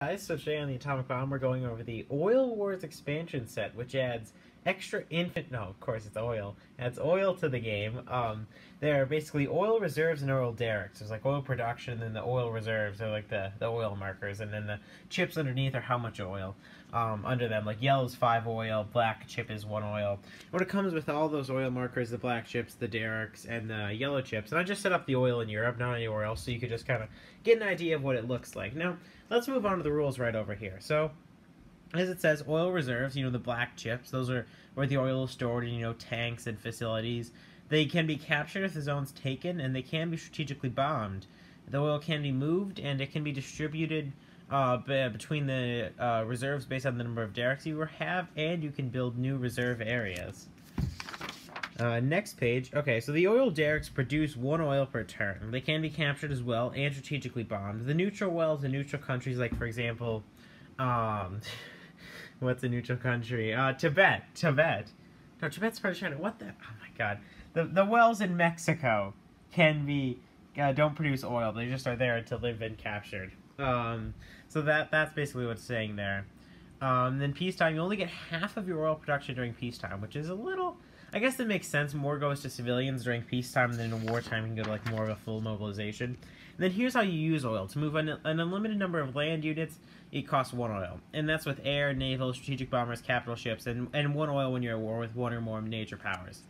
Guys, so today on the Atomic Bomb, we're going over the Oil Wars expansion set, which adds extra no, of course it's oil. Adds oil to the game. There are basically oil reserves and oil derricks. There's like oil production, and then the oil reserves are like the oil markers, and then the chips underneath are how much oil under them. Like yellow's 5 oil, black chip is 1 oil. What it comes with all those oil markers, the black chips, the derricks, and the yellow chips. And I just set up the oil in Europe, not anywhere else, so you could just kind of get an idea of what it looks like. Now, let's move on to the rules right over here. So, as it says, oil reserves, the black chips, those are where the oil is stored in, tanks and facilities. They can be captured if the zone's taken, and they can be strategically bombed. The oil can be moved, and it can be distributed between the reserves based on the number of derricks you have, and you can build new reserve areas. Next page. Okay, so the oil derricks produce 1 oil per turn. They can be captured as well and strategically bombed. The neutral wells in neutral countries, like for example, what's a neutral country? Tibet. No, Tibet's part of China. What the? Oh my God. The wells in Mexico can be don't produce oil. They just are there until they've been captured. So that's basically what's saying there. Then peacetime, you only get half of your oil production during peacetime, which is a little. I guess that makes sense. More goes to civilians during peacetime, and then in wartime you can go to like more of a full mobilization. And then here's how you use oil. To move an unlimited number of land units, it costs 1 oil. And that's with air, naval, strategic bombers, capital ships, and 1 oil when you're at war with 1 or more major powers.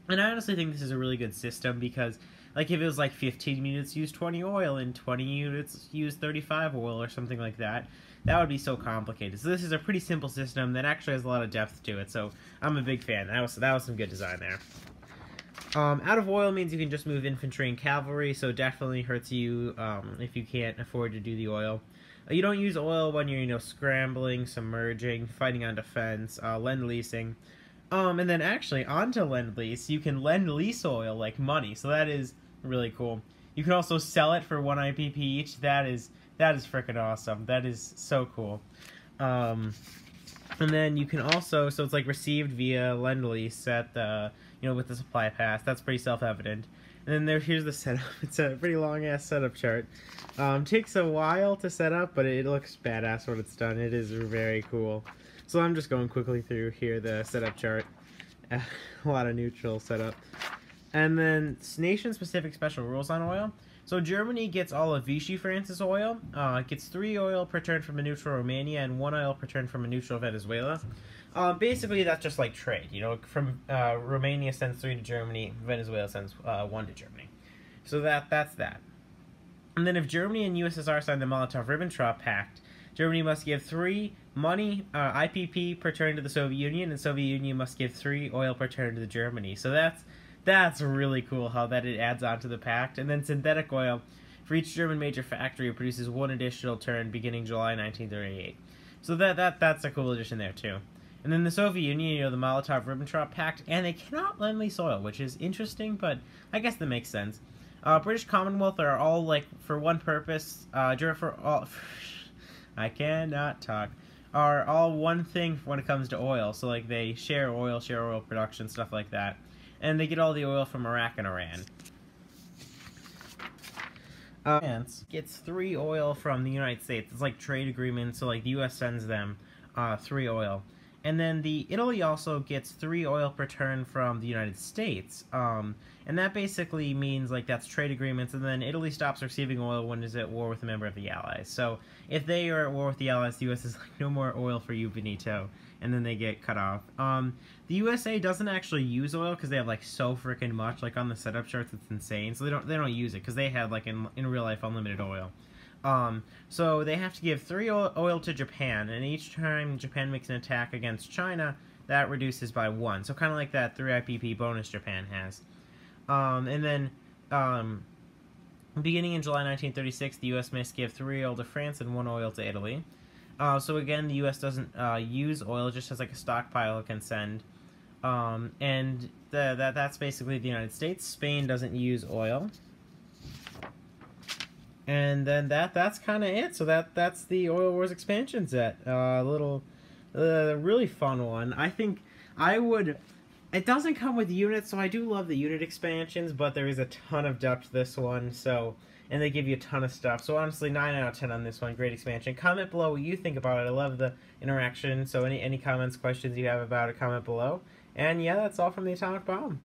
And I honestly think this is a really good system because, like, if it was like 15 units use 20 oil and 20 units use 35 oil or something like that, that would be so complicated. So this is a pretty simple system that actually has a lot of depth to it, so I'm a big fan. That was some good design there. Out of oil means you can just move infantry and cavalry, so it definitely hurts you if you can't afford to do the oil. You don't use oil when you're, scrambling, submerging, fighting on defense, lend-leasing. And then actually, onto lend-lease, you can lend-lease oil like money, so that is really cool. You can also sell it for 1 IPP each. That is freaking awesome. That is so cool. And then you can also, so it's like received via lend-lease at the, with the supply pass. That's pretty self-evident. And then here's the setup. It's a pretty long-ass setup chart. Takes a while to set up, but it looks badass when it's done. It is very cool. So I'm just going quickly through here, the setup chart. A lot of neutral setup. And then nation-specific special rules on oil. So Germany gets all of Vichy France's oil. It gets 3 oil per turn from a neutral Romania and 1 oil per turn from a neutral Venezuela. Basically, that's just like trade. From Romania sends 3 to Germany, Venezuela sends 1 to Germany. So that's that. And then if Germany and USSR sign the Molotov-Ribbentrop Pact, Germany must give 3 money, IPP per turn to the Soviet Union, and Soviet Union must give 3 oil per turn to the Germany. So that's really cool how that it adds on to the pact. And then synthetic oil, for each German major factory, it produces 1 additional turn beginning July 1938. So that's a cool addition there too. And then the Soviet Union, the Molotov-Ribbentrop Pact, and they cannot lend-lease oil, which is interesting, but I guess that makes sense. British Commonwealth are all like for one purpose. I cannot talk. Are all one thing when it comes to oil. So like they share oil production, stuff like that. And they get all the oil from Iraq and Iran. France gets 3 oil from the United States. It's like trade agreements, so like the U.S. sends them 3 oil. And then Italy also gets 3 oil per turn from the United States. And that basically means like that's trade agreements, and then Italy stops receiving oil when it's at war with a member of the Allies. So if they are at war with the Allies, the U.S. is like, no more oil for you, Benito. And then they get cut off. The USA doesn't actually use oil because they have like so freaking much. Like on the setup charts, it's insane. So they don't use it because they have like in real life unlimited oil. So they have to give 3 oil to Japan, and each time Japan makes an attack against China, that reduces by 1. So kind of like that 3 IPP bonus Japan has. And then beginning in July 1936, the U.S. must give 3 oil to France and 1 oil to Italy. So again, the U.S. doesn't use oil; it just has like a stockpile it can send. And that's basically the United States. Spain doesn't use oil. And then that's kind of it. So that's the Oil Wars expansion set. Really fun one. I think I would. It doesn't come with units, so I do love the unit expansions, but there is a ton of depth to this one. So and they give you a ton of stuff. So honestly, 9 out of 10 on this one. Great expansion. Comment below what you think about it. I love the interaction. So any comments, questions you have about it, comment below. And yeah, that's all from the Atomic Bomb.